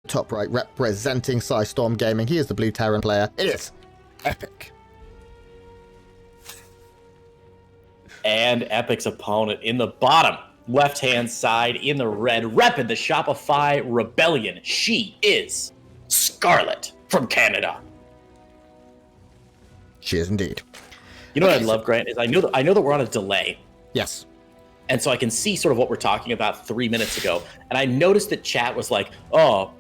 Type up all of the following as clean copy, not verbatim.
top right, representing Storm Gaming. He is the blue Terran player. It is Epic. And Epic's opponent in the bottom left-hand side in the red, repping the Shopify Rebellion. She is Scarlett from Canada. She is indeed. You know what I love, Grant, is I know that we're on a delay. Yes. And so I can see sort of what we're talking about 3 minutes ago. And I noticed that chat was like, our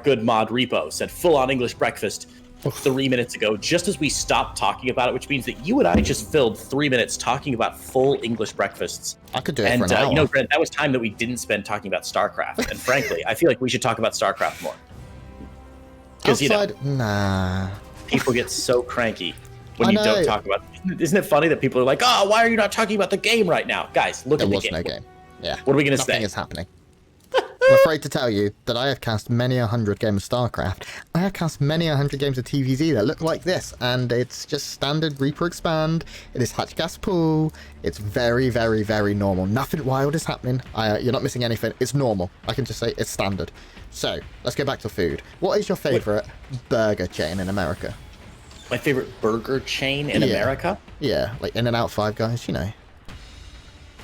good mod Repo said full-on English breakfast 3 minutes ago, just as we stopped talking about it, which means that you and I just filled 3 minutes talking about full English breakfasts. I could do it for an hour. You know, Grant, that was time that we didn't spend talking about StarCraft. And frankly, I feel like we should talk about StarCraft more. Because, nah. People get so cranky when you don't talk about it. Isn't it funny that people are like, oh, why are you not talking about the game right now? Guys, look at the game. There was no game. Yeah. What are we going to say? Nothing is happening. I'm afraid to tell you that I have cast many 100 games of StarCraft. I have cast many 100 games of TVZ that look like this, and it's just standard Reaper Expand. It is Hatch Gas Pool. It's very, very, very normal. Nothing wild is happening. You're not missing anything. It's normal. I can just say it's standard. So, let's go back to food. What is your favorite burger chain in America? My favorite burger chain in America? Yeah, like In-N-Out, Five Guys, you know.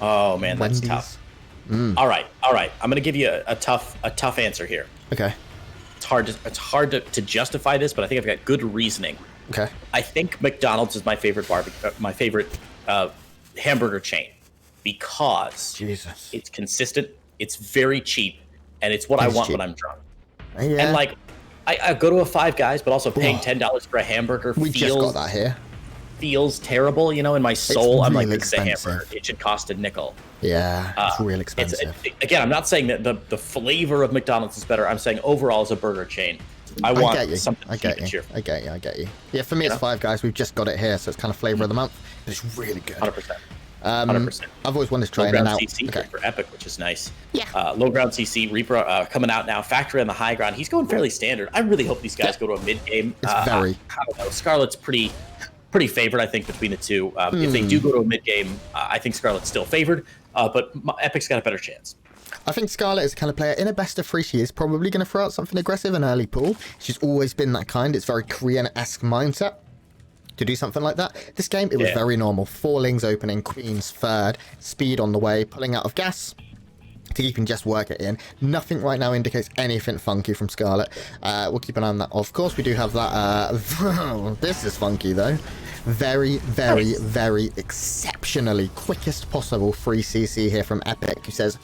Oh, man, Wendy's. that's tough. All right. I'm going to give you a tough answer here. Okay. It's hard to justify this, but I think I've got good reasoning. Okay. I think McDonald's is my favorite hamburger chain because it's consistent, it's very cheap, and it's what I want when I'm drunk. Yeah. And like, I go to a Five Guys, but also paying $10 for a hamburger just got that here. Feels terrible, you know, in my soul. I'm like, this is a hamburger. It should cost a nickel. Yeah, it's real expensive. Again, I'm not saying that the flavor of McDonald's is better. I'm saying overall as a burger chain, I want something cheap and cheerful. I get you. Yeah, for me, it's Five Guys. We've just got it here, so it's kind of flavor of the month. But it's really good. 100%. 100%. I've always wanted to try In-N-Out. CC for Epic, which is nice. Yeah. Low ground CC, Reaper coming out now. Factory on the high ground. He's going fairly standard. I really hope these guys go to a mid game. It's I don't know. Scarlett's pretty favored, I think, between the two. If they do go to a mid game, I think Scarlett's still favored, but Epic's got a better chance. I think Scarlett is the kind of player, in a best of 3, she is probably going to throw out something aggressive in early pool. She's always been that kind. It's very Korean-esque mindset to do something like that. This game, it was very normal. 4 lings opening, queens third, speed on the way, pulling out of gas to keep and just work it in. Nothing right now indicates anything funky from Scarlett. We'll keep an eye on that. Of course, we do have that. This is funky, though. Very, very, very exceptionally quickest possible free CC here from Epic, who says,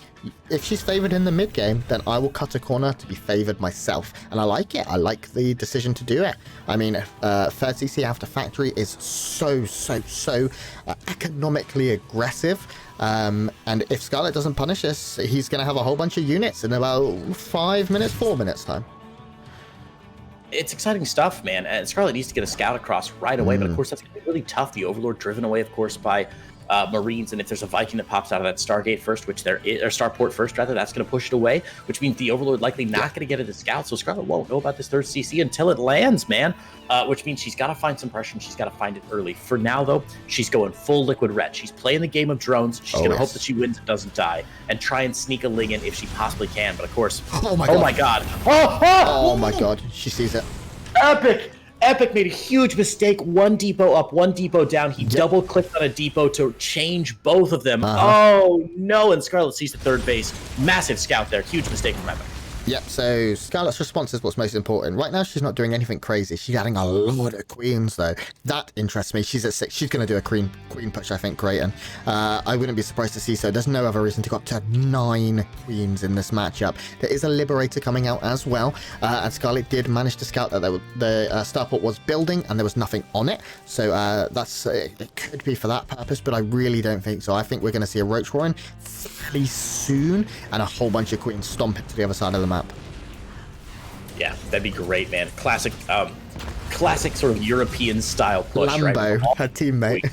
if she's favored in the mid game, then I will cut a corner to be favored myself. And I like it. I like the decision to do it. I mean, third CC after factory is so economically aggressive. And if Scarlett doesn't punish this, he's going to have a whole bunch of units in about 4 minutes time. It's exciting stuff, man. And Scarlett needs to get a scout across right away, but of course that's going to be really tough. The Overlord driven away, of course, by Marines, and if there's a Viking that pops out of that Stargate first, which there is, or Starport first, rather, that's going to push it away, which means the Overlord likely not going to get it to scout, so Scarlett won't know about this third CC until it lands, man, which means she's got to find some pressure, and she's got to find it early. For now, though, she's going full liquid red. She's playing the game of drones. She's going to hope that she wins and doesn't die, and try and sneak a ling in if she possibly can, but of course, oh my god. Oh my god, she sees it. Epic made a huge mistake. One depot up, one depot down. He double-clicked on a depot to change both of them. Oh, no. And Scarlett sees the third base. Massive scout there. Huge mistake from Epic. Yep, so Scarlett's response is what's most important. Right now, she's not doing anything crazy. She's adding a lot of queens, though. That interests me. She's at 6. She's going to do a queen push, I think, great. And I wouldn't be surprised to see so. There's no other reason to go up to 9 queens in this matchup. There is a Liberator coming out as well. And Scarlett did manage to scout that the starport was building and there was nothing on it. So that's it could be for that purpose, but I really don't think so. I think we're going to see a Roach Warren fairly soon and a whole bunch of queens stomp it to the other side of the map. Yeah, that'd be great, man. Classic sort of European style push. Lambo, right? her teammate.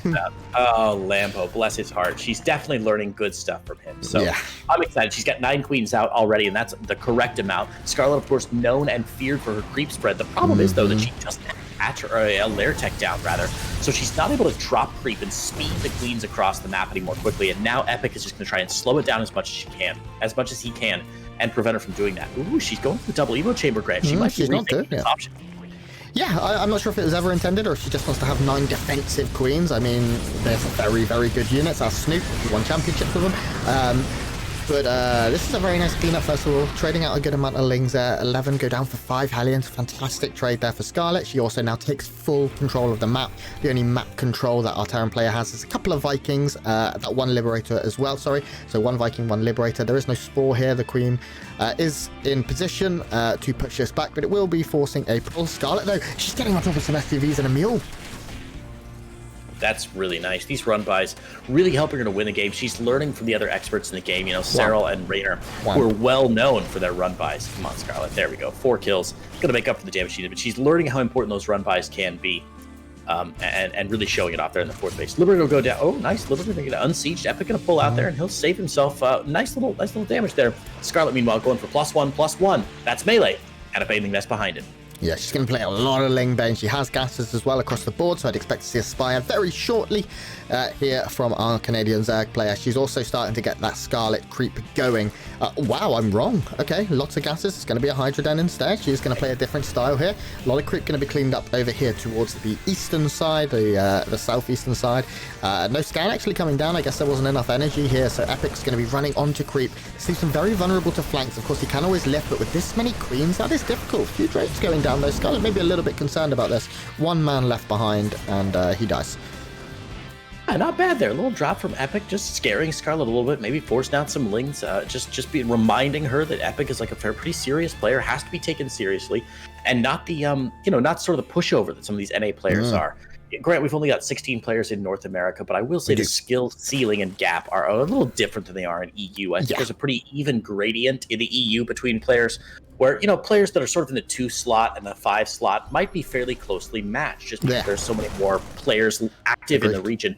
Oh, Lambo, bless his heart. She's definitely learning good stuff from him. So I'm excited. She's got 9 queens out already, and that's the correct amount. Scarlett, of course, known and feared for her creep spread. The problem is, though, that she doesn't have a lair tech down, rather. So she's not able to drop creep and speed the queens across the map any more quickly. And now Epic is just going to try and slow it down as much as he can, and prevent her from doing that. Ooh, she's going for the double Evo Chamber Grant. She might be rethinking this option. Yeah, I'm not sure if it was ever intended or if she just wants to have 9 defensive queens. I mean, they're very, very good units. Our Snoop, we won championships with them. But this is a very nice cleanup, first of all. Trading out a good amount of Lings there. 11 go down for 5 Hellions. Fantastic trade there for Scarlett. She also now takes full control of the map. The only map control that our Terran player has is a couple of Vikings. That one Liberator as well, sorry. So 1 Viking, 1 Liberator. There is no Spore here. The Queen is in position to push us back, but it will be forcing a pull. Scarlett, though, she's getting on top of some SUVs and a mule. That's really nice. These run bys really helping her to win the game. She's learning from the other experts in the game, you know, Cyril and Raynor, who are well known for their run bys. Come on, Scarlett. There we go. 4 kills. Going to make up for the damage she did, but she's learning how important those run bys can be, and really showing it off there in the 4th base. Liberator will go down. Oh, nice. Liberator going to get unsieged. Epic going to pull out there, and he'll save himself. Nice little damage there. Scarlett, meanwhile, going for +1/+1. That's melee, and a bathing vest behind it. Yeah, she's going to play a lot of Ling Bane. She has gases as well across the board, so I'd expect to see a Spire very shortly here from our Canadian Zerg player. She's also starting to get that Scarlet creep going. Wow, I'm wrong. Okay, lots of gases. It's going to be a Hydra Den instead. She's going to play a different style here. A lot of creep going to be cleaned up over here towards the eastern side, the southeastern side. No scan actually coming down. I guess there wasn't enough energy here, so Epic's going to be running onto creep. This leaves him very vulnerable to flanks. Of course, he can always lift, but with this many queens, that is difficult. A few Drakes going down, though. Scarlet may be a little bit concerned about this. 1 man left behind, and he dies. Yeah, not bad there. A little drop from Epic, just scaring Scarlett a little bit, maybe forcing out some Lings, just be reminding her that Epic is like a pretty serious player, has to be taken seriously, and not the not sort of the pushover that some of these NA players are. Grant, we've only got 16 players in North America, but I will say the skill ceiling and gap are a little different than they are in EU. I think there's a pretty even gradient in the EU between players, where, you know, players that are sort of in the 2 slot and the 5 slot might be fairly closely matched, just because there's so many more players active in the region.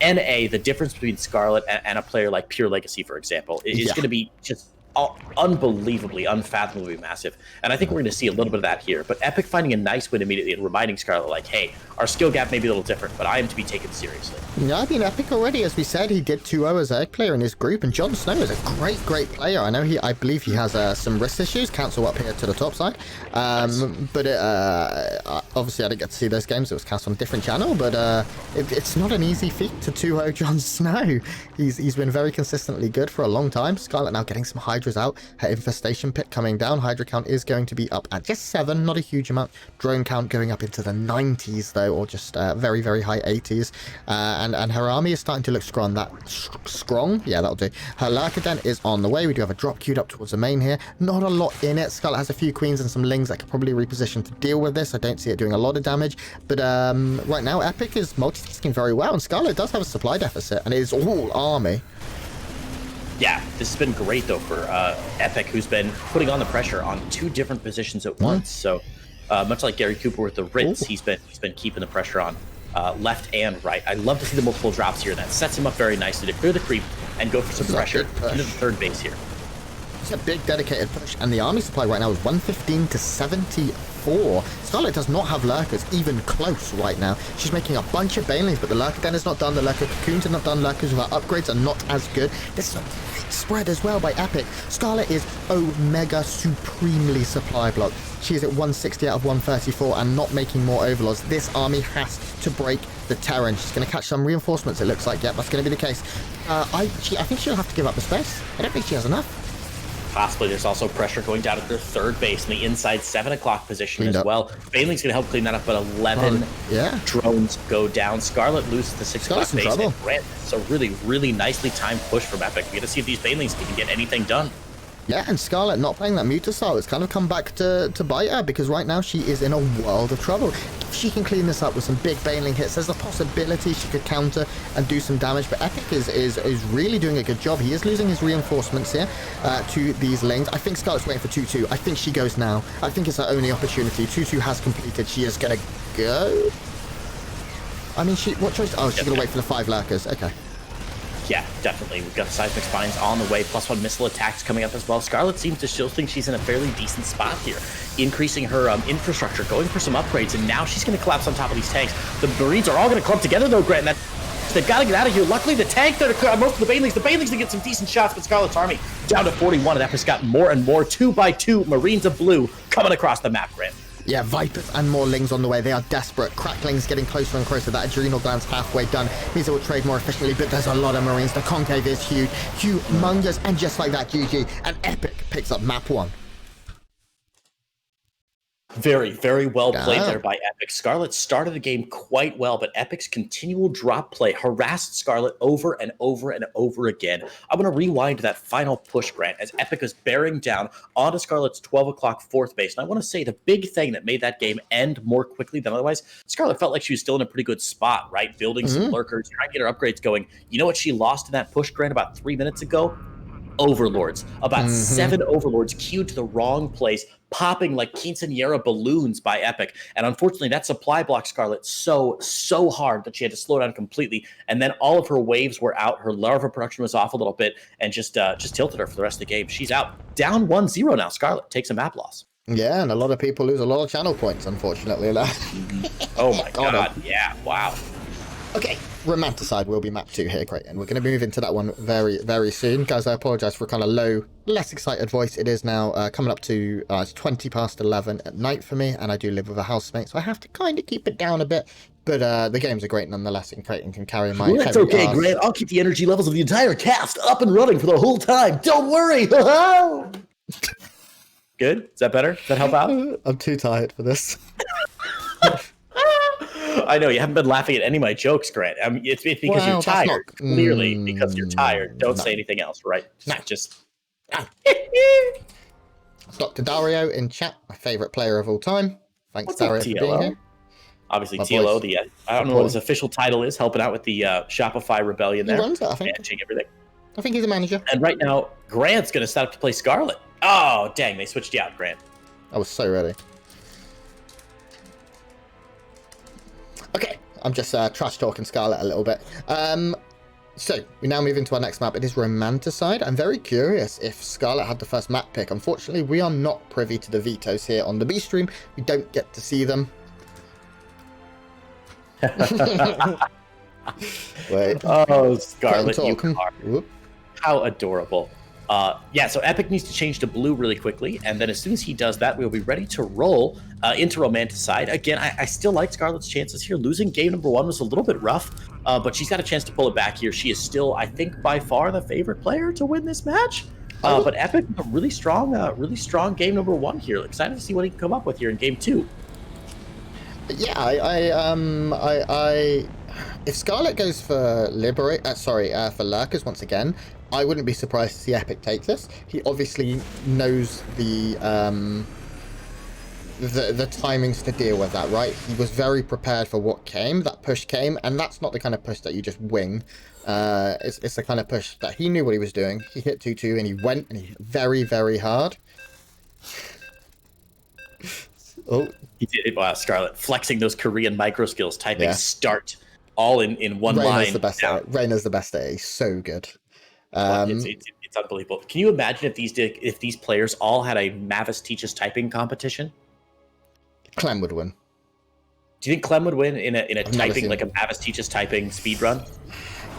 NA, the difference between Scarlett and a player like Pure Legacy, for example, is going to be just unbelievably, unfathomably massive. And I think we're going to see a little bit of that here. But Epic finding a nice win immediately and reminding Scarlett, like, hey, our skill gap may be a little different, but I am to be taken seriously. Yeah, I mean, Epic already, as we said, he did 2-0 as a player in his group, and Jon Snow is a great player. I believe he has some wrist issues. Cancel up here to the top side. But obviously I didn't get to see those games. It was cast on a different channel, but it's not an easy feat to 2-0 Jon Snow. He's been very consistently good for a long time. Scarlett now getting some Hydras out. Her infestation pit coming down. Hydra count is going to be up at just 7, not a huge amount. Drone count going up into the 90s though, or just very high 80s. And her army is starting to look strong. Strong? Yeah, that'll do. Her Lurker Den is on the way. We do have a drop queued up towards the main here. Not a lot in it. Scarlett has a few queens and some Lings that could probably reposition to deal with this. I don't see it doing a lot of damage, but right now Epic is multitasking very well, and Scarlett does have a supply deficit, and it is all army. Yeah, this has been great though for Epic, who's been putting on the pressure on 2 different positions at once. So much like Gary Cooper with the Ritz, he's been keeping the pressure on left and right. I love to see the multiple drops here. That sets him up very nicely to clear the creep and go for some pressure into the 3rd base here. It's a big dedicated push, and the army supply right now is 115 to 74. Scarlett does not have Lurkers even close right now. She's making a bunch of Banelings, but the Lurker Den is not done. The Lurker Cocoons are not done. Lurkers with her upgrades are not as good. This is a great spread as well by Epic. Scarlett is Omega supremely supply blocked. She is at 160 out of 134 and not making more overlords. This army has to break the Terran. She's going to catch some reinforcements, it looks like. Yep, that's going to be the case. I think she'll have to give up the space. I don't think she has enough. Possibly. There's also pressure going down at their 3rd base in the inside 7 o'clock position as well. Bailing's going to help clean that up, but 11 drones go down. Scarlett loses the 6 o'clock base. So really nicely timed push from Epic. We got to see if these Bailings can get anything done. Yeah, and Scarlett not playing that Muta style. It's kind of come back to bite her, because right now she is in a world of trouble. If she can clean this up with some big Baneling hits, there's a possibility she could counter and do some damage, but Epic is really doing a good job. He is losing his reinforcements here to these lanes. I think Scarlett's waiting for 2-2. I think she goes now. I think it's her only opportunity. 2-2 has completed. She is going to go. I mean, what choice? Oh, she's going to wait for the 5 Lurkers. Okay. Yeah, definitely. We've got seismic spines on the way, +1 missile attacks coming up as well. Scarlett seems to still think she's in a fairly decent spot here, increasing her infrastructure, going for some upgrades, and now she's going to collapse on top of these tanks. The Marines are all going to clump together, though, Grant, and they've got to get out of here. Luckily, the tank there to clear out most of the Banelings. The Banelings to get some decent shots, but Scarlett's army down to 41, and Epic's got more and more 2x2 Marines of blue coming across the map, Grant. Yeah, Vipers and more Lings on the way. They are desperate. Crackling's getting closer and closer. That adrenal gland's halfway done. Means it will trade more efficiently, but there's a lot of Marines. The concave is huge. Humongous. And just like that, GG. And Epic picks up map 1. Very, very well played there by Epic. Scarlett started the game quite well, but Epic's continual drop play harassed Scarlett over and over and over again. I'm going to rewind to that final push, Grant, as Epic is bearing down onto Scarlett's 12 o'clock 4th base. And I want to say the big thing that made that game end more quickly than otherwise, Scarlett felt like she was still in a pretty good spot, right? Building some lurkers, trying to get her upgrades going. You know what she lost in that push, Grant, about 3 minutes ago? Overlords. About 7 overlords queued to the wrong place, popping like quinceanera balloons by Epic. And unfortunately, that supply blocked Scarlett so hard that she had to slow down completely. And then all of her waves were out. Her larva production was off a little bit and just tilted her for the rest of the game. She's out. Down 1-0 now. Scarlett takes a map loss. Yeah, and a lot of people lose a lot of channel points, unfortunately. Oh my God. Yeah, wow. Okay, Romanticide will be map 2 here, great, and we're going to move into that one very, very soon. Guys, I apologise for a kind of low, less excited voice. It is now coming up to it's 20 past 11 at night for me, and I do live with a housemate, so I have to kind of keep it down a bit. But the games are great nonetheless, and Creighton can carry my heavy That's okay, cars. Grant. I'll keep the energy levels of the entire cast up and running for the whole time. Don't worry. Good? Is that better? Does that help out? I'm too tired for this. I know you haven't been laughing at any of my jokes, Grant. I mean, it's because you're tired. Clearly, because you're tired. Don't say anything else, right? No. Just. Dr. Dario in chat, my favourite player of all time. Thanks, Dario, for being here. Obviously, TLO, I don't know what his official title is, helping out with the Shopify rebellion there. He runs it, I think. Managing everything. I think he's a manager. And right now, Grant's going to set up to play Scarlett. Oh, dang, they switched you out, Grant. I was so ready. Okay, I'm just trash talking Scarlett a little bit. So we now move into our next map. It is Romanticide. I'm very curious if Scarlett had the first map pick. Unfortunately, we are not privy to the vetoes here on the B stream. We don't get to see them. Wait. Oh, Scarlett, you are. Whoop. How adorable. Yeah, so Epic needs to change to blue really quickly, and then as soon as he does that, we'll be ready to roll into Romanticide. Again, I still like Scarlett's chances here. Losing game number 1 was a little bit rough, but she's got a chance to pull it back here. She is still, I think, by far the favorite player to win this match. But Epic, a really strong game number 1 here. Excited to see what he can come up with here in game 2. Yeah, if Scarlett goes for for Lurkers once again, I wouldn't be surprised to see Epic take this. He obviously knows the timings to deal with that, right? He was very prepared for what came. That push came, and that's not the kind of push that you just wing. It's the kind of push that he knew what he was doing. He hit 2-2, and he went, and he hit very, very hard. Oh, he did it. Wow, Scarlett flexing those Korean micro skills, typing start all in one line. Reyna's the best at it. He's so good. It's unbelievable. Can you imagine if these players all had a Mavis Teaches typing competition? Clem would win. Do you think Clem would win in a typing, like a Mavis Teaches typing speed run?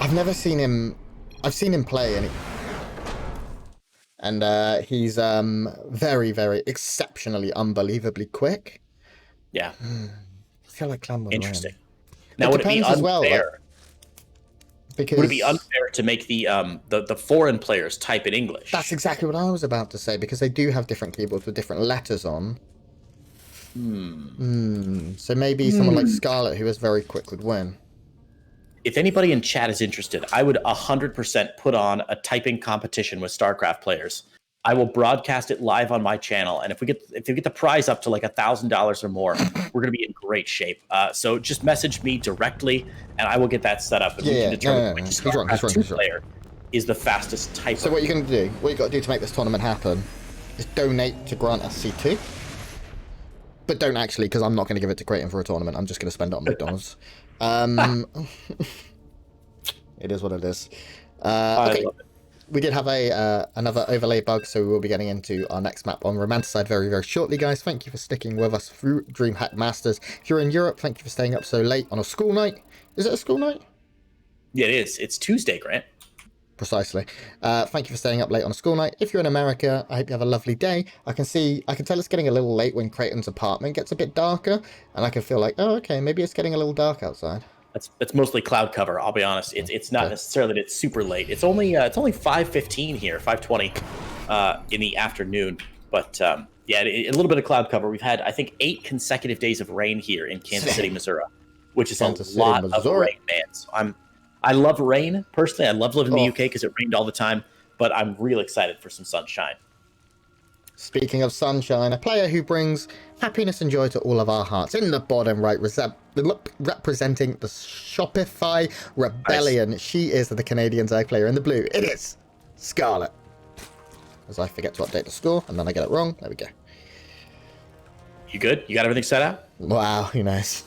I've never seen him. I've seen him play, and he's very, very exceptionally, unbelievably quick. Yeah. I feel like Clem would win. Interesting. Now, would it be unfair? Would it be unfair to make the foreign players type in English? That's exactly what I was about to say, because they do have different keyboards with different letters on. So maybe someone like Scarlett, who is very quick, would win. If anybody in chat is interested, I would 100% put on a typing competition with StarCraft players. I will broadcast it live on my channel, and if we get the prize up to like $1,000 or more, we're going to be in great shape. So just message me directly, and I will get that set up, and we can determine which StarCraft 2 player is the fastest typer. So what you're going to do, what you got to do to make this tournament happen, is donate to Grant SC2. But don't actually, because I'm not going to give it to Creighton for a tournament. I'm just going to spend it on McDonald's. It is what it is. I Okay. love it. We did have a another overlay bug, so we will be getting into our next map on Romanticide very, very shortly, guys. Thank you for sticking with us through DreamHack Masters. If you're in Europe, thank you for staying up so late on a school night. Is it a school night? Yeah, it is. It's Tuesday, Grant. Precisely. Thank you for staying up late on a school night. If you're in America, I hope you have a lovely day. I can tell it's getting a little late when Creighton's apartment gets a bit darker, and I can feel like, oh, okay, maybe it's getting a little dark outside. That's mostly cloud cover. I'll be honest. It's not necessarily that it's super late. It's only 5:15 here, 5:20 in the afternoon. But yeah, a little bit of cloud cover. We've had, I think, 8 consecutive days of rain here in Kansas City, Missouri, which is a lot of rain, man. So I love rain personally. I love living in the UK because it rained all the time. But I'm real excited for some sunshine. Speaking of sunshine, a player who brings happiness and joy to all of our hearts. In the bottom right, representing the Shopify Rebellion. Nice. She is the Canadian Zag player in the blue. It is Scarlett. As I forget to update the score, and then I get it wrong. There we go. You good? You got everything set out? Wow, who knows?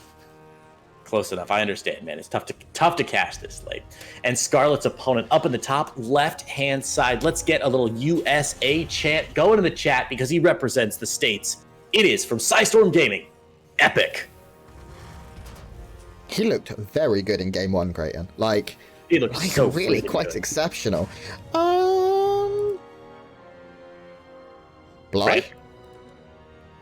Close enough. I understand, man. It's tough to cash this late. And Scarlett's opponent up in the top left-hand side. Let's get a little USA chant going in the chat because he represents the States. It is from Psystorm Gaming, Epic. He looked very good in Game 1, Creighton. Like, he looked so really quite exceptional. Bly? Right.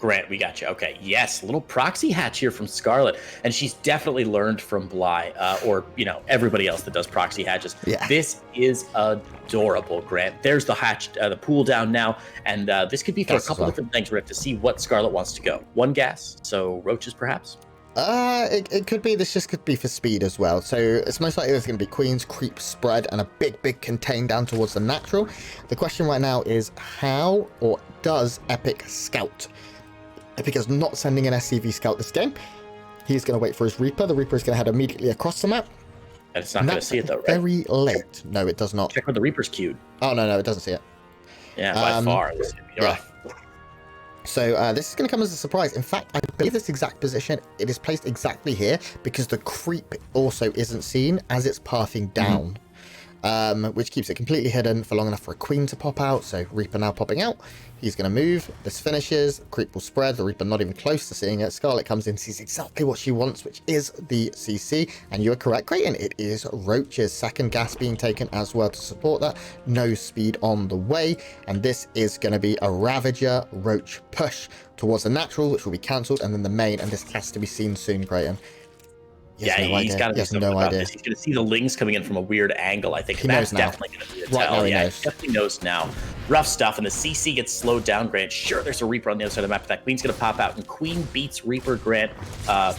Grant, we got you. Okay, yes, little proxy hatch here from Scarlett, and she's definitely learned from Bly, or everybody else that does proxy hatches. Yeah. This is adorable, Grant. There's the hatch, the pool down now, and this could be for a couple different things. We have to see what Scarlett wants to go. One gas, so roaches perhaps. It could be. This just could be for speed as well. So it's most likely there's going to be queens, creep, spread, and a big contain down towards the natural. The question right now is how or does Epic scout? Epic is not sending an SCV scout this game. He's going to wait for his Reaper. The Reaper is going to head immediately across the map. And it's not going to see it though, right? Very late. No, it does not. Check where the Reaper's queued. Oh, no, it doesn't see it. Yeah, by far. Yeah. So this is going to come as a surprise. In fact, I believe this exact position, it is placed exactly here because the creep also isn't seen as it's pathing down. Which keeps it completely hidden for long enough for a queen to pop out. So Reaper now popping out. He's going to move. This finishes. Creep will spread. The Reaper not even close to seeing it. Scarlett comes in, sees exactly what she wants, which is the CC. And you're correct, Creighton. It is roaches. Second gas being taken as well to support that. No speed on the way. And this is going to be a Ravager roach push towards the natural, which will be cancelled. And then the main. And this has to be seen soon, Creighton. He's got to do something about this. He's going to see the lings coming in from a weird angle. I think that's definitely going to be a tell. He definitely knows now. Rough stuff, and the CC gets slowed down, Grant. Sure, there's a Reaper on the other side of the map. That Queen's going to pop out, and Queen beats Reaper, Grant.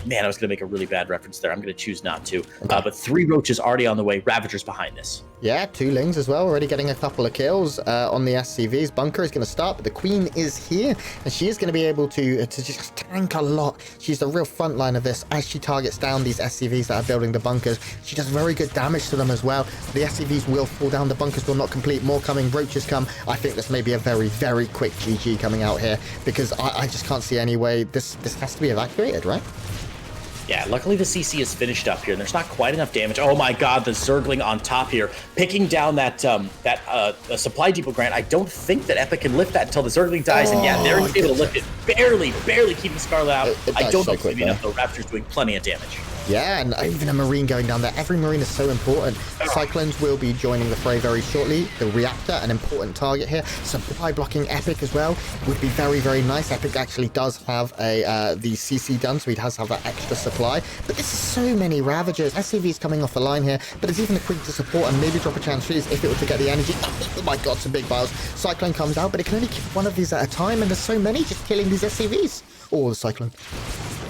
Man, I was going to make a really bad reference there. I'm going to choose not to. Okay. But 3 roaches already on the way. Ravagers behind this. Yeah, 2 lings as well. Already getting a couple of kills on the SCVs. Bunker is going to start, but the Queen is here, and she is going to be able to just tank a lot. She's the real front line of this as she targets down these SCVs that are building the bunkers. She does very good damage to them as well. The SCVs will fall down. The bunkers will not complete. More coming. Roaches come. I think this may be a very quick GG coming out here because I just can't see any way. This has to be evacuated, right? Yeah, luckily the CC is finished up here, and there's not quite enough damage. Oh my god, the Zergling on top here, picking down that supply depot, Grant. I don't think that Epic can lift that until the Zergling dies, and yeah, they're able to lift it. Barely keeping Scarlett out. I don't know if it's enough, though. Raptor's doing plenty of damage. Yeah, and even a Marine going down there. Every Marine is so important. Cyclones will be joining the fray very shortly. The Reactor, an important target here. Supply blocking Epic as well would be very nice. Epic actually does have the CC done, so he does have that extra supply. But there's so many Ravagers. SCV's coming off the line here, but there's even a Queen to support and maybe drop a chance freeze if it were to get the energy. Oh my god, some big files. Cyclone comes out, but it can only keep one of these at a time, and there's so many just killing these SCVs. Oh, the Cyclone.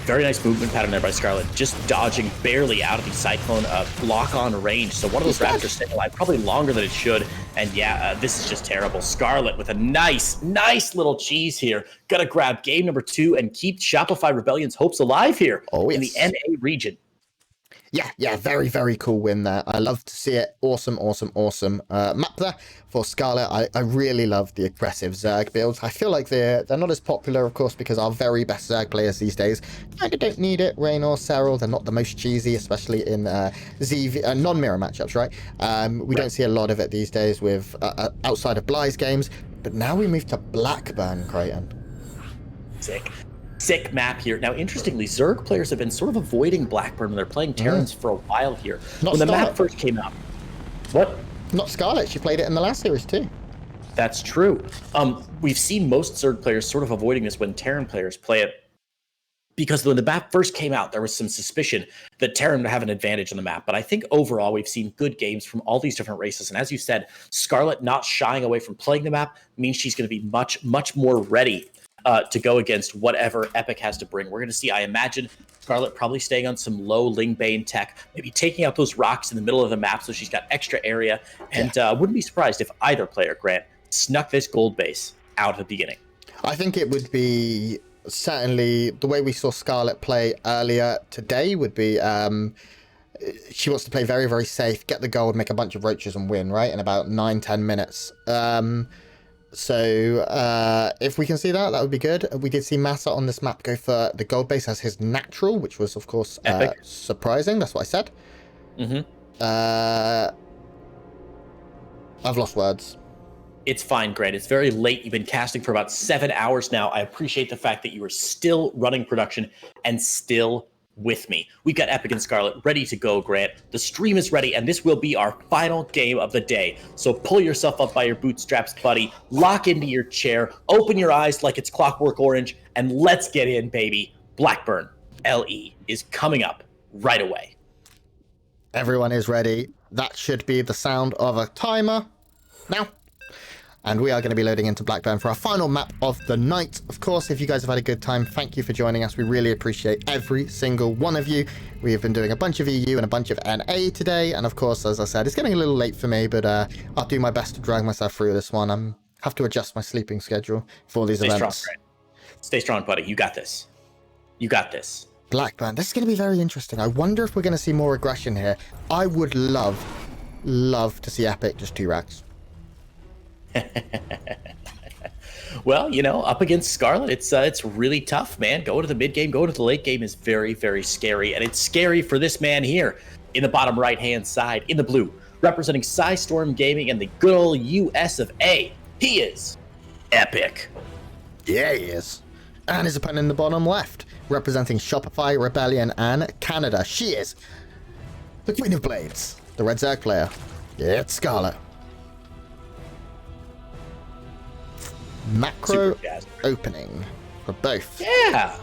Very nice movement pattern there by Scarlett, just dodging barely out of the Cyclone lock-on range. So one of those Raptors staying alive probably longer than it should. And yeah, this is just terrible. Scarlett with a nice little cheese here. Gonna grab game number 2 and keep Shopify Rebellion's hopes alive here in the NA region. Yeah, very, very cool win there. I love to see it. Awesome map there for Scarlett. I really love the aggressive Zerg builds. I feel like they're not as popular, of course, because our very best Zerg players these days kind of don't need it. Rain or Serral, they're not the most cheesy, especially in non-mirror matchups, right? We don't see a lot of it these days with outside of Bly's games. But now we move to Blackburn, Creighton. Sick map here. Now, interestingly, Zerg players have been sort of avoiding Blackburn when they're playing Terrans for a while here. Not when the Scarlett. map first came out. What? Not Scarlett. She played it in the last series too. That's true. We've seen most Zerg players sort of avoiding this when Terran players play it. Because when the map first came out, there was some suspicion that Terran would have an advantage on the map. But I think overall, we've seen good games from all these different races. And as you said, Scarlett not shying away from playing the map means she's going to be much more ready to go against whatever Epic has to bring. We're going to see, I imagine, Scarlett probably staying on some low Lingbane tech, maybe taking out those rocks in the middle of the map so she's got extra area. And wouldn't be surprised if either player, Grant, snuck this gold base out at the beginning. I think it would be certainly the way we saw Scarlett play earlier today would be she wants to play very, very safe, get the gold, make a bunch of roaches and win, right? In about 9-10 minutes. So if we can see that, that would be good. We did see Massa on this map go for the gold base as his natural, which was, of course, surprising. That's what I said. I've lost words. It's fine, Grant. It's very late. You've been casting for about 7 hours now. I appreciate the fact that you are still running production and still with me. We've got Epic and Scarlett ready to go, Grant. The stream is ready, and this will be our final game of the day. So pull yourself up by your bootstraps, buddy. Lock into your chair. Open your eyes like it's Clockwork Orange, and let's get in, baby. Blackburn LE is coming up right away. Everyone is ready. That should be the sound of a timer now. And we are going to be loading into Blackburn for our final map of the night. Of course, if you guys have had a good time, thank you for joining us. We really appreciate every single one of you. We have been doing a bunch of EU and a bunch of NA today. And of course, as I said, it's getting a little late for me, but I'll do my best to drag myself through this one. I have to adjust my sleeping schedule for these events. Strong, Stay strong, buddy. You got this. You got this. Blackburn. This is going to be very interesting. I wonder if we're going to see more aggression here. I would love to see Epic just 2 racks. Well, you know, up against Scarlett, it's really tough, man. Going to the mid game, going to the late game is very, very scary. And it's scary for this man here in the bottom right-hand side, in the blue, representing Psystorm Gaming and the good old US of A. He is Epic. Yeah, he is. And his opponent in the bottom left, representing Shopify, Rebellion, and Canada. She is the Queen of Blades, the Red Zerg player. Yeah, it's Scarlett. Macro opening for both. Yeah.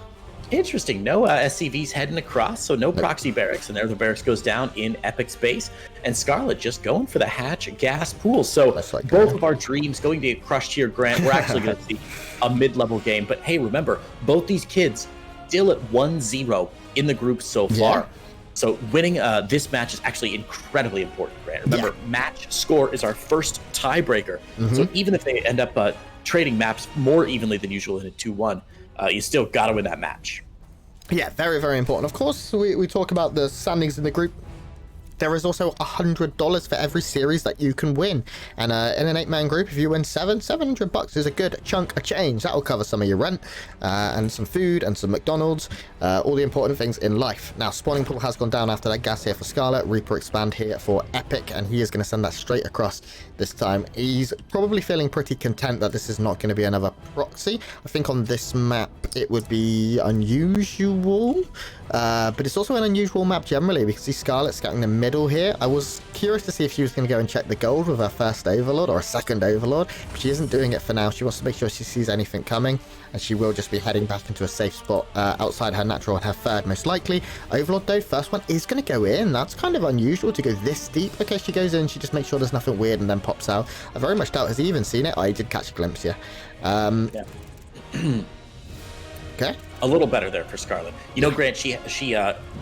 Interesting. No SCVs heading across, so no proxy barracks. And there the barracks goes down in Epic space. And Scarlett just going for the hatch gas pool. So both of our dreams going to get crushed here, Grant. We're actually going to see a mid-level game. But hey, remember, both these kids still at 1-0 in the group so far. Yeah. So winning this match is actually incredibly important, Grant. Remember, match score is our first tiebreaker. So even if they end up trading maps more evenly than usual in a 2-1, you still got to win that match. Yeah, very, very important. Of course, we talk about the standings in the group. There is also $100 for every series that you can win. And in an 8-man group, if you win $700 is a good chunk of change. That'll cover some of your rent and some food and some McDonald's, all the important things in life. Now, spawning pool has gone down after that gas here for Scarlett. Reaper expand here for Epic, and he is going to send that straight across this time. He's probably feeling pretty content that this is not going to be another proxy. I think on this map, it would be unusual. But it's also an unusual map generally. We can see Scarlett scouting the middle here. I was curious to see if she was going to go and check the gold with her first Overlord or a second Overlord, but she isn't doing it for now. She wants to make sure she sees anything coming, and she will just be heading back into a safe spot outside her natural and her third most likely. Overlord though, first one is going to go in. That's kind of unusual to go this deep. Okay, she goes in, she just makes sure there's nothing weird and then pops out. I very much doubt has he even seen it. I did catch a glimpse here. Okay. A little better there for Scarlett. You know, Grant, she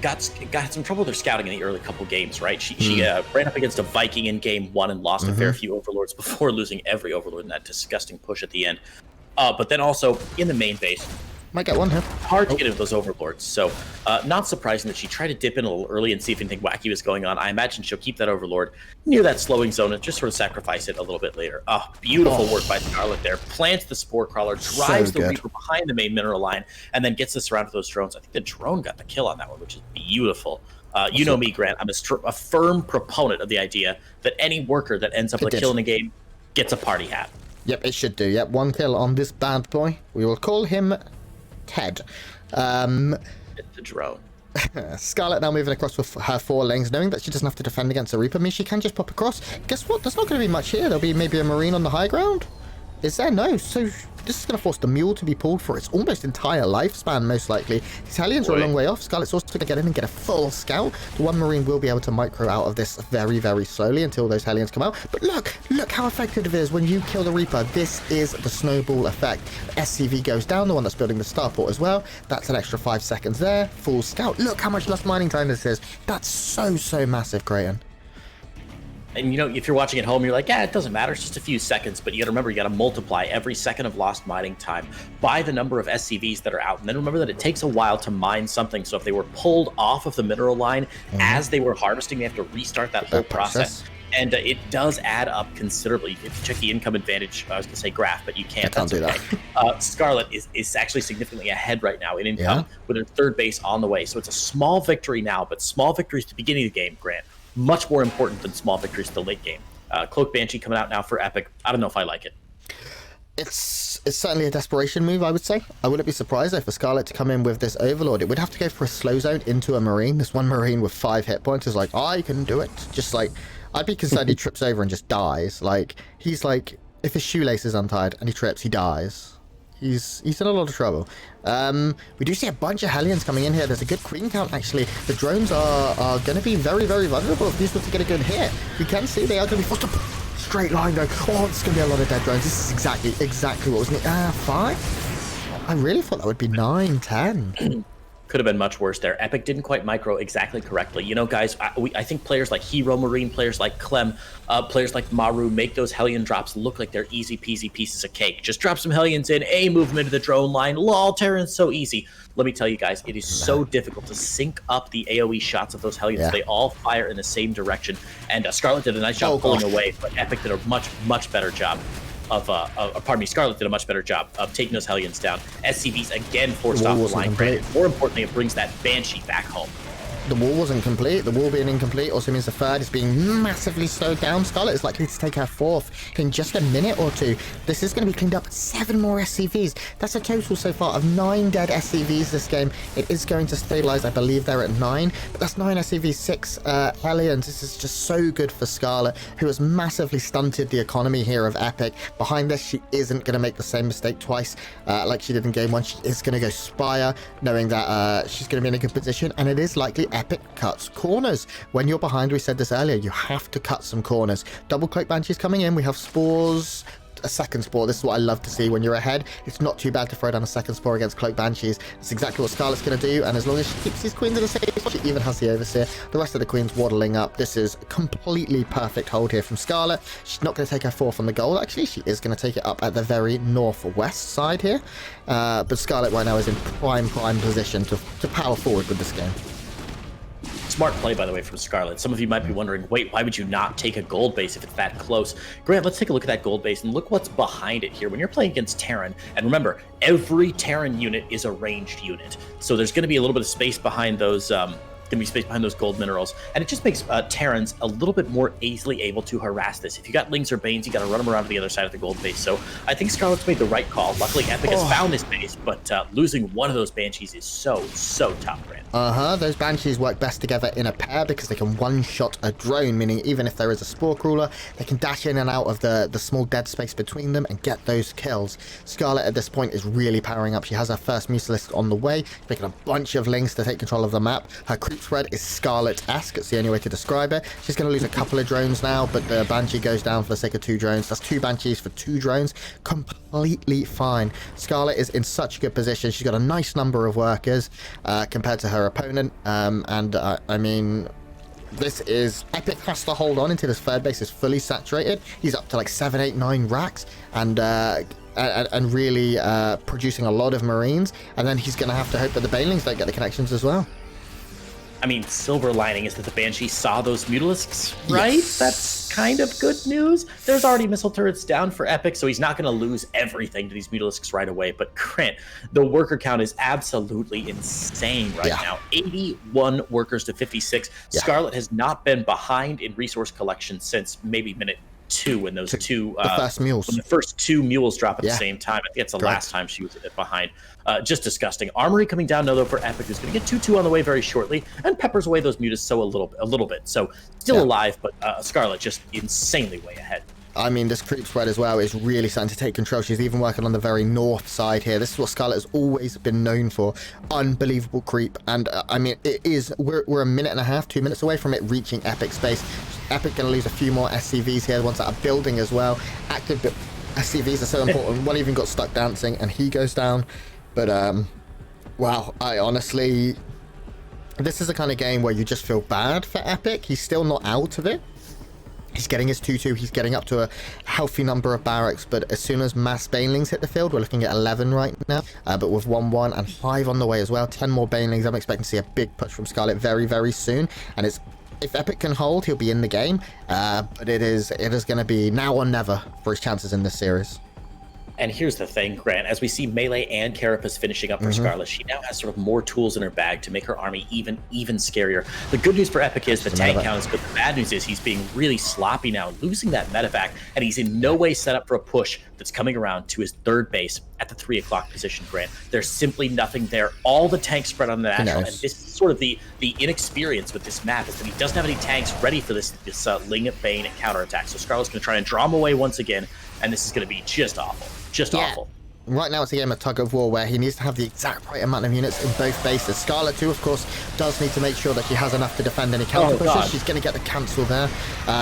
got some trouble with her scouting in the early couple games, right? She ran up against a Viking in game 1 and lost a fair few Overlords before losing every Overlord in that disgusting push at the end. But then also in the main base, Might get one here. Hard to get into those overlords, so not surprising that she tried to dip in a little early and see if anything wacky was going on. I imagine she'll keep that overlord near that slowing zone and just sort of sacrifice it a little bit later. Oh, beautiful work by Scarlett there. Plants the Spore Crawler, drives the Reaper behind the main mineral line, and then gets us around to those drones. I think the drone got the kill on that one, which is beautiful. You know me, Grant. I'm a firm proponent of the idea that any worker that ends up with a kill in the game gets a party hat. Yep, it should do. Yep, 1 kill on this bad boy. We will call him Ted. It's a drone. Scarlett now moving across with her 4 lanes, knowing that she doesn't have to defend against a Reaper. I mean, she can just pop across. Guess what? There's not going to be much here. There'll be maybe a Marine on the high ground. Is there? No. So this is going to force the mule to be pulled for its almost entire lifespan, most likely. The Italians are a long way off. Scarlett's also going to get in and get a full scout. The 1 Marine will be able to micro out of this very, very slowly until those Hellions come out. But look how effective it is when you kill the Reaper. This is the snowball effect. SCV goes down, the one that's building the starport as well. That's an extra 5 seconds there. Full scout. Look how much less mining time this is. That's so massive, Creighton. And you know, if you're watching at home, you're like, yeah, it doesn't matter. It's just a few seconds. But you got to remember, you got to multiply every second of lost mining time by the number of SCVs that are out. And then remember that it takes a while to mine something. So if they were pulled off of the mineral line as they were harvesting, they have to restart that whole process. And it does add up considerably. If you check the income advantage, I was going to say graph, but you can't. I can't do that. Scarlett is actually significantly ahead right now in income with her 3rd base on the way. So it's a small victory now, but small victories at the beginning of the game, Grant, much more important than small victories at the late game. Cloak Banshee coming out now for Epic. I don't know if I like it. It's certainly a desperation move, I would say. I wouldn't be surprised though for Scarlett to come in with this Overlord. It would have to go for a slow zone into a Marine. This 1 Marine with 5 hit points is like, I can do it. Just like, I'd be concerned he trips over and just dies. Like, he's like, if his shoelace is untied and he trips, he dies. He's in a lot of trouble. We do see a bunch of Hellions coming in here. There's a good queen count, actually. The drones are going to be very, very vulnerable if these were to get a good hit. You can see they are going to be forced to straight line, though. Oh, it's going to be a lot of dead drones. This is exactly what was needed. 5? I really thought that would be 9, 10. Could have been much worse there. Epic didn't quite micro exactly correctly. You know, guys, I think players like Hero Marine, players like Clem, players like Maru make those Hellion drops look like they're easy peasy pieces of cake. Just drop some Hellions in, move them into the drone line. Lol, Terran's so easy. Let me tell you guys, it is so difficult to sync up the AoE shots of those Hellions. Yeah. They all fire in the same direction. And Scarlett did a nice job pulling away, but Epic did a much better job Scarlett did a much better job of taking those Hellions down. SCVs again forced off the line. More importantly, it brings that Banshee back home. The wall wasn't complete. The wall being incomplete also means the 3rd is being massively slowed down. Scarlett is likely to take her 4th in just a minute or 2. This is going to be cleaned up. 7 more SCVs. That's a total so far of 9 dead SCVs this game. It is going to stabilize. I believe they're at 9. But that's 9 SCVs, 6 Hellions. This is just so good for Scarlett, who has massively stunted the economy here of Epic. Behind this, she isn't going to make the same mistake twice like she did in game 1. She is going to go Spire, knowing that she's going to be in a good position. And it is likely Epic cuts corners. When you're behind, we said this earlier, you have to cut some corners. Double Cloak Banshees coming in. We have spores. A second spore. This is what I love to see when you're ahead. It's not too bad to throw down a second spore against Cloak Banshees. That's exactly what Scarlett's going to do, and as long as she keeps these queens in the safe spot, she even has the Overseer. The rest of the queens waddling up. This is a completely perfect hold here from Scarlett. She's not going to take her 4th on the goal, actually. She is going to take it up at the very northwest side here. But Scarlett right now is in prime position to power forward with this game. Smart play, by the way, from Scarlett. Some of you might be wondering, wait, why would you not take a gold base if it's that close? Grant, let's take a look at that gold base and look what's behind it here. When you're playing against Terran, and remember, every Terran unit is a ranged unit. So there's going to be a little bit of space behind those gold minerals, and it just makes Terrans a little bit more easily able to harass this. If you got Lings or Banes, you got to run them around to the other side of the gold base. So I think Scarlett's made the right call. Luckily, Epic has found this base, but losing one of those Banshees is so tough, Grant. Those Banshees work best together in a pair because they can one-shot a drone, meaning even if there is a Spore Crawler, they can dash in and out of the small dead space between them and get those kills. Scarlett at this point is really powering up. She has her first Mucilist on the way, picking a bunch of Lings to take control of the map. Her creep spread is Scarlett-esque. It's the only way to describe it. She's going to lose a couple of drones now, but the Banshee goes down for the sake of 2 drones. That's 2 Banshees for 2 drones. Completely fine. Scarlett is in such a good position. She's got a nice number of workers compared to her opponent. I mean, this is Epic has to hold on until his 3rd base is fully saturated. He's up to like 7, 8, 9 racks, and and really producing a lot of Marines. And then he's going to have to hope that the Banelings don't get the connections as well. I mean, silver lining is that the Banshee saw those Mutalisks, right? Yes. That's kind of good news. There's already missile turrets down for Epic, so he's not going to lose everything to these Mutalisks right away. But Grant, the worker count is absolutely insane right now. 81 workers to 56. Yeah. Scarlett has not been behind in resource collection since maybe minute 2 when those two the first mules. When the first 2 mules drop at the same time. I think it's the last time she was behind. Just disgusting. Armory coming down though for Epic, who's going to get 2-2 on the way very shortly, and peppers away those mutas so a little bit. So still alive, but Scarlett just insanely way ahead. I mean, this creep spread as well is really starting to take control. She's even working on the very north side here. This is what Scarlett has always been known for. Unbelievable creep. And I mean, it is, we're a minute and a half, 2 minutes away from it reaching Epic space. Epic going to lose a few more SCVs here, the ones that are building as well. Active SCVs are so important. One even got stuck dancing and he goes down. But, wow, I honestly, this is the kind of game where you just feel bad for Epic. He's still not out of it. He's getting his 2-2. He's getting up to a healthy number of barracks. But as soon as mass Banelings hit the field, we're looking at 11 right now. But with 1-1 and 5 on the way as well. 10 more Banelings. I'm expecting to see a big push from Scarlett very, very soon. And it's, if Epic can hold, he'll be in the game. But it is going to be now or never for his chances in this series. And here's the thing, Grant, as we see Melee and Carapace finishing up for Scarlett, she now has sort of more tools in her bag to make her army even scarier. The good news for Epic is the tank count is good. The bad news is he's being really sloppy now, losing that medevac, and he's in no way set up for a push that's coming around to his third base at the 3 o'clock position, Grant. There's simply nothing there. All the tanks spread on the national, and this is sort of the inexperience with this map is that he doesn't have any tanks ready for this Ling Bane counterattack. So Scarlett's going to try and draw him away once again, and this is going to be just awful. Just awful. Right now it's a game of tug of war where he needs to have the exact right amount of units in both bases. Scarlett too, of course, does need to make sure that she has enough to defend any counter pushes. She's going to get the cancel there.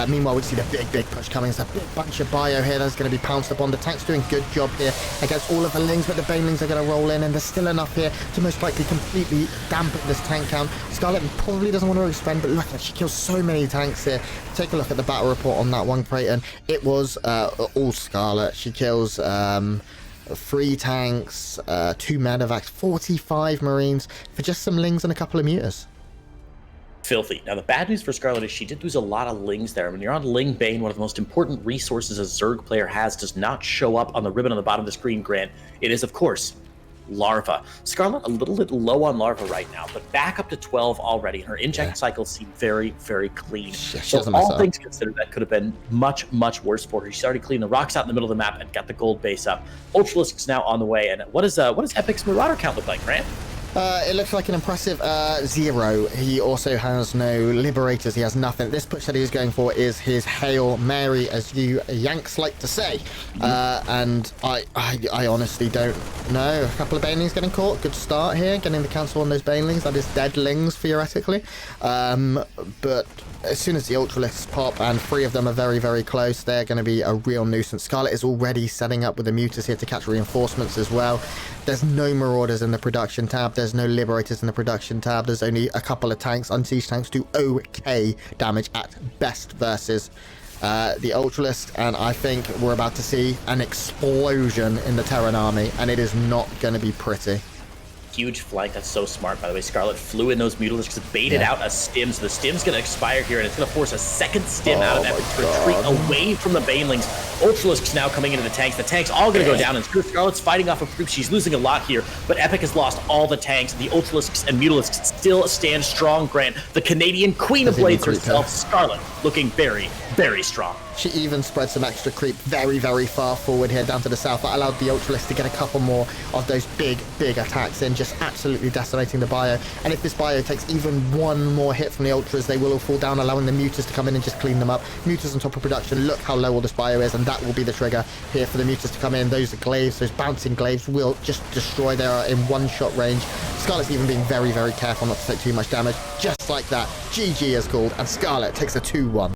Meanwhile, we see the big push coming. There's a big bunch of bio here that's going to be pounced upon. The tank's doing a good job here against all of the Lings, but the Banelings are going to roll in, and there's still enough here to most likely completely dampen this tank count. Scarlett probably doesn't want to overspend, but look, she kills so many tanks here. Take a look at the battle report on that one, Creighton. It was all Scarlett. She kills 3 tanks, 2 medevacs, 45 Marines for just some Lings and a couple of mutas. Filthy. Now, the bad news for Scarlett is she did lose a lot of Lings there. When you're on Ling Bane, one of the most important resources a Zerg player has does not show up on the ribbon on the bottom of the screen, Grant. It is, of course, Larva. Scarlett a little bit low on Larva right now, but back up to 12 already. Her inject cycles seem very, very clean. So all things considered, that could have been much, much worse for her. She's already cleaned the rocks out in the middle of the map and got the gold base up. Ultralisk's now on the way. And what does Epic's Marauder count look like, Grant? It looks like an impressive 0. He also has no Liberators. He has nothing. This push that he's going for is his Hail Mary, as you Yanks like to say. And I honestly don't know. A couple of Banelings getting caught. Good start here. Getting the cancel on those Banelings. That is dead Lings, theoretically. But as soon as the Ultralisks pop, and 3 of them are very, very close, they're going to be a real nuisance. Scarlett is already setting up with the mutas here to catch reinforcements as well. There's no Marauders in the production tab. There's no Liberators in the production tab. There's only a couple of tanks. Unsieged tanks do okay damage at best versus the Ultralisk, and I think we're about to see an explosion in the Terran army, and it is not going to be pretty. Huge flank. That's so smart, by the way. Scarlett flew in those Mutalisks, baited out a stim, so the stim's going to expire here, and it's going to force a second stim out of Epic to retreat away from the Banelings. Ultralisks now coming into the tanks. The tanks all going to go down, and Scarlett's fighting off a group. She's losing a lot here, but Epic has lost all the tanks. The Ultralisks and Mutalisks still stand strong, Grant. The Canadian Queen of Blades herself, Scarlett, looking very, very strong. She even spread some extra creep very, very far forward here down to the south. That allowed the Ultralisk to get a couple more of those big attacks in, just absolutely decimating the bio. And if this bio takes even one more hit from the Ultras, they will all fall down, allowing the mutas to come in and just clean them up. Mutas on top of production. Look how low all this bio is, and that will be the trigger here for the mutas to come in. Those glaives, those bouncing glaives will just destroy. They are in one-shot range. Scarlett's even being very, very careful not to take too much damage. Just like that, GG is called, and Scarlett takes a 2-1.